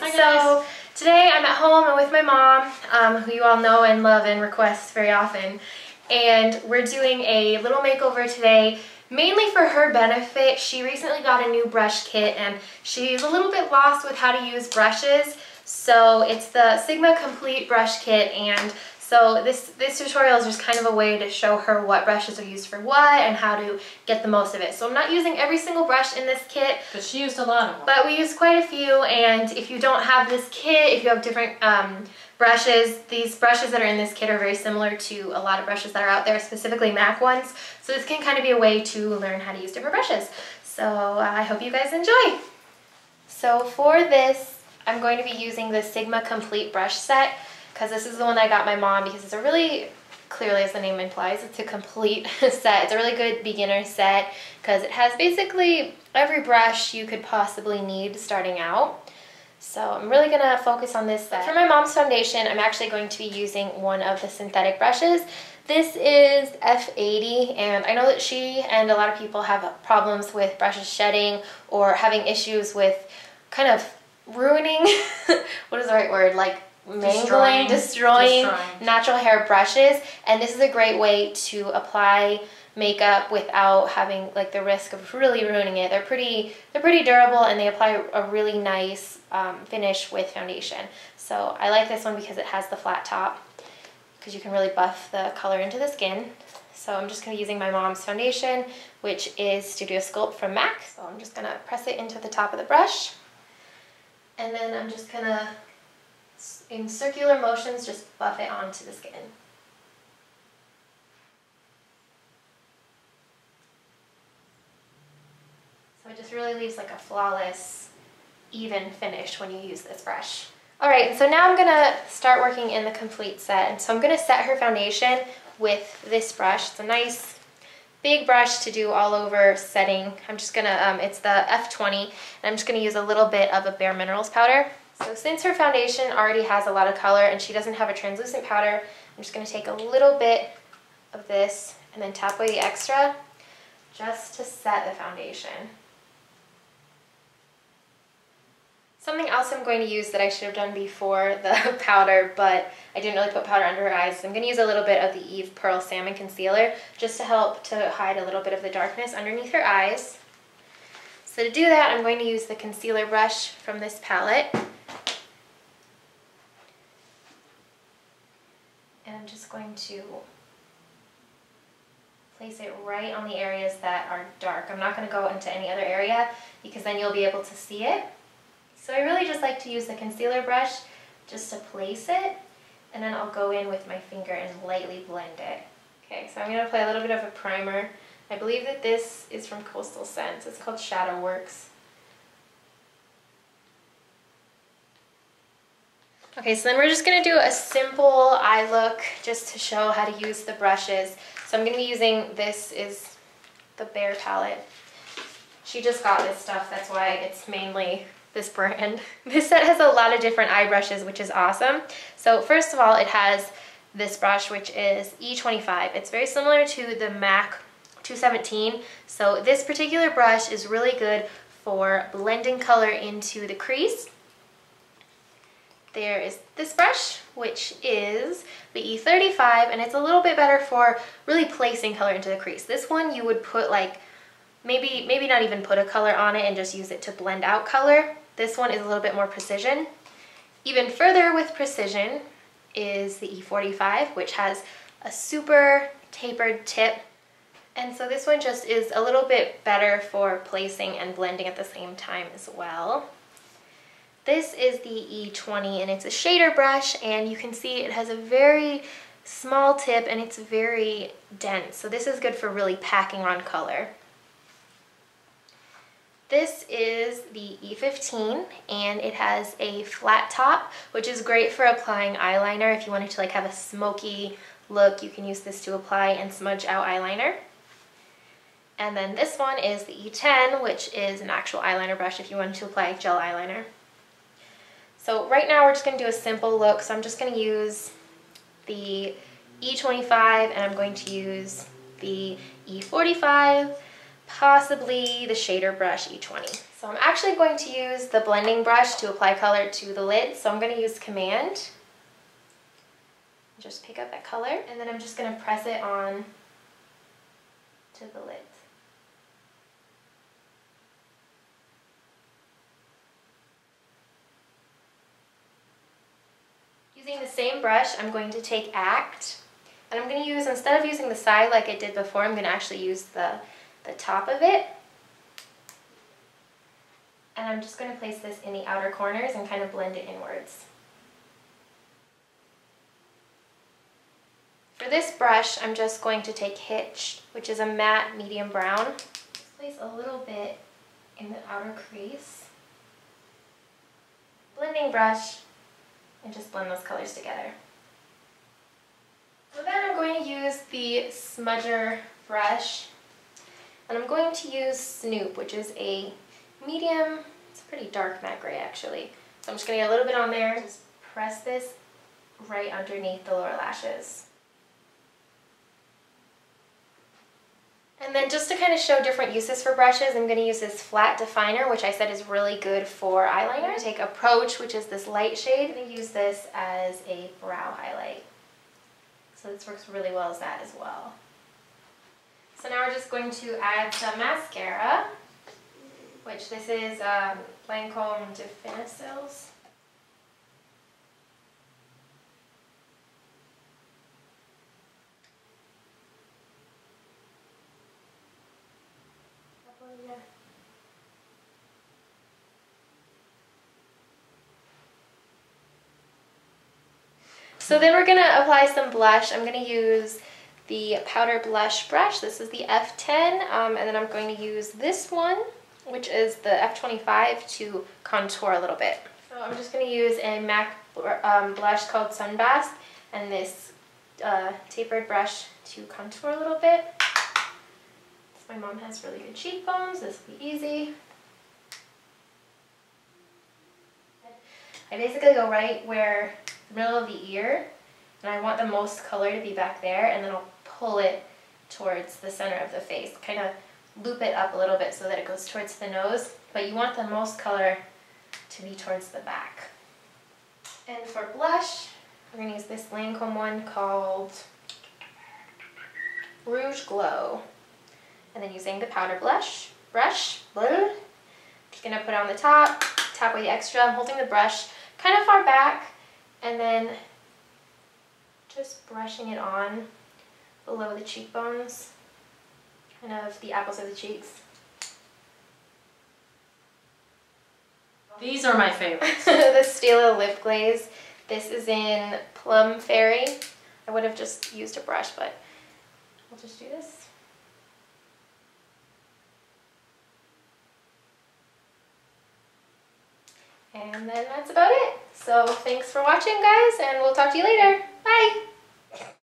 Hi guys. So today I'm at home and with my mom, who you all know and love and request very often, and we're doing a little makeover today, mainly for her benefit. She recently got a new brush kit and she's a little bit lost with how to use brushes. So it's the Sigma Complete Brush Kit, and so this tutorial is just kind of a way to show her what brushes are used for what and how to get the most of it. So I'm not using every single brush in this kit. But she used a lot of them. But we used quite a few, and if you don't have this kit, if you have different brushes, these brushes that are in this kit are very similar to a lot of brushes that are out there, specifically MAC ones. So this can kind of be a way to learn how to use different brushes. So I hope you guys enjoy. So for this, I'm going to be using the Sigma Complete Brush Set, because this is the one that I got my mom because it's a really, clearly as the name implies, it's a complete set. It's a really good beginner set because it has basically every brush you could possibly need starting out. So I'm really going to focus on this set. For my mom's foundation, I'm actually going to be using one of the synthetic brushes. This is F80, and I know that she and a lot of people have problems with brushes shedding or having issues with kind of ruining, what is the right word, like mangling, destroying natural hair brushes. And this is a great way to apply makeup without having like the risk of really ruining it. They're pretty durable, and they apply a really nice finish with foundation. So I like this one because it has the flat top, because you can really buff the color into the skin. So I'm just going to be using my mom's foundation, which is Studio Sculpt from MAC. So I'm just going to press it into the top of the brush, and then I'm just going to, in circular motions, just buff it onto the skin. So it just really leaves like a flawless, even finish when you use this brush. Alright, so now I'm going to start working in the complete set. And so I'm going to set her foundation with this brush. It's a nice big brush to do all over setting. I'm just going to, it's the F20, and I'm just going to use a little bit of a Bare Minerals powder. So since her foundation already has a lot of color and she doesn't have a translucent powder, I'm just going to take a little bit of this and then tap away the extra just to set the foundation. Something else I'm going to use that I should have done before the powder, but I didn't really put powder under her eyes. I'm going to use a little bit of the Eve Pearl Salmon Concealer just to help to hide a little bit of the darkness underneath her eyes. So to do that, I'm going to use the concealer brush from this palette. And I'm just going to place it right on the areas that are dark. I'm not going to go into any other area because then you'll be able to see it. So I really just like to use the concealer brush just to place it, and then I'll go in with my finger and lightly blend it. Okay, so I'm going to apply a little bit of a primer. I believe that this is from Coastal Scents. It's called Shadow Works. Okay, so then we're just going to do a simple eye look just to show how to use the brushes. So I'm going to be using, this is the Bare palette. She just got this stuff, that's why it's mainly this brand. This set has a lot of different eye brushes, which is awesome. So first of all, it has this brush, which is E25. It's very similar to the MAC 217. So this particular brush is really good for blending color into the crease. There is this brush, which is the E35, and it's a little bit better for really placing color into the crease. This one you would put like, maybe not even put a color on it and just use it to blend out color. This one is a little bit more precision. Even further with precision is the E45, which has a super tapered tip. And so this one just is a little bit better for placing and blending at the same time as well. This is the E20, and it's a shader brush, and you can see it has a very small tip and it's very dense. So this is good for really packing on color. This is the E15, and it has a flat top, which is great for applying eyeliner. If you wanted to like have a smoky look, you can use this to apply and smudge out eyeliner. And then this one is the E10, which is an actual eyeliner brush if you wanted to apply gel eyeliner. So right now we're just going to do a simple look. So I'm just going to use the E25, and I'm going to use the E45 possibly the shader brush E20. So I'm actually going to use the blending brush to apply color to the lid. So I'm going to use Command. Just pick up that color, and then I'm just going to press it on to the lid. Using the same brush, I'm going to take Act, and I'm going to use, instead of using the side like I did before, I'm going to actually use the top of it. And I'm just going to place this in the outer corners and kind of blend it inwards. For this brush, I'm just going to take Hitch, which is a matte medium brown. Just place a little bit in the outer crease. Blending brush, and just blend those colors together. So then I'm going to use the smudger brush, and I'm going to use Snoop, which is a medium, it's a pretty dark matte gray actually. So I'm just going to get a little bit on there, just press this right underneath the lower lashes. And then just to kind of show different uses for brushes, I'm going to use this flat definer, which I said is really good for eyeliner. I'm going to take Approach, which is this light shade, and use this as a brow highlight. So this works really well as that as well. So now we're just going to add some mascara, which this is Lancome Definicils. So then we're going to apply some blush. I'm going to use the powder blush brush. This is the F10, and then I'm going to use this one, which is the F25, to contour a little bit. So I'm just going to use a MAC blush called Sunbath, and this tapered brush to contour a little bit. My mom has really good cheekbones. This will be easy. I basically go right where the middle of the ear, and I want the most color to be back there, and then I'll pull it towards the center of the face. Kind of loop it up a little bit so that it goes towards the nose, but you want the most color to be towards the back. And for blush, we're going to use this Lancome one called Rouge Glow. And then using the powder brush, just going to put on the top away the extra. I'm holding the brush kind of far back, and then just brushing it on below the cheekbones, kind of the apples of the cheeks. These are my favorites. The Stila Lip Glaze. This is in Plum Fairy. I would have just used a brush, but I'll just do this. And then that's about it. So thanks for watching, guys, and we'll talk to you later. Bye!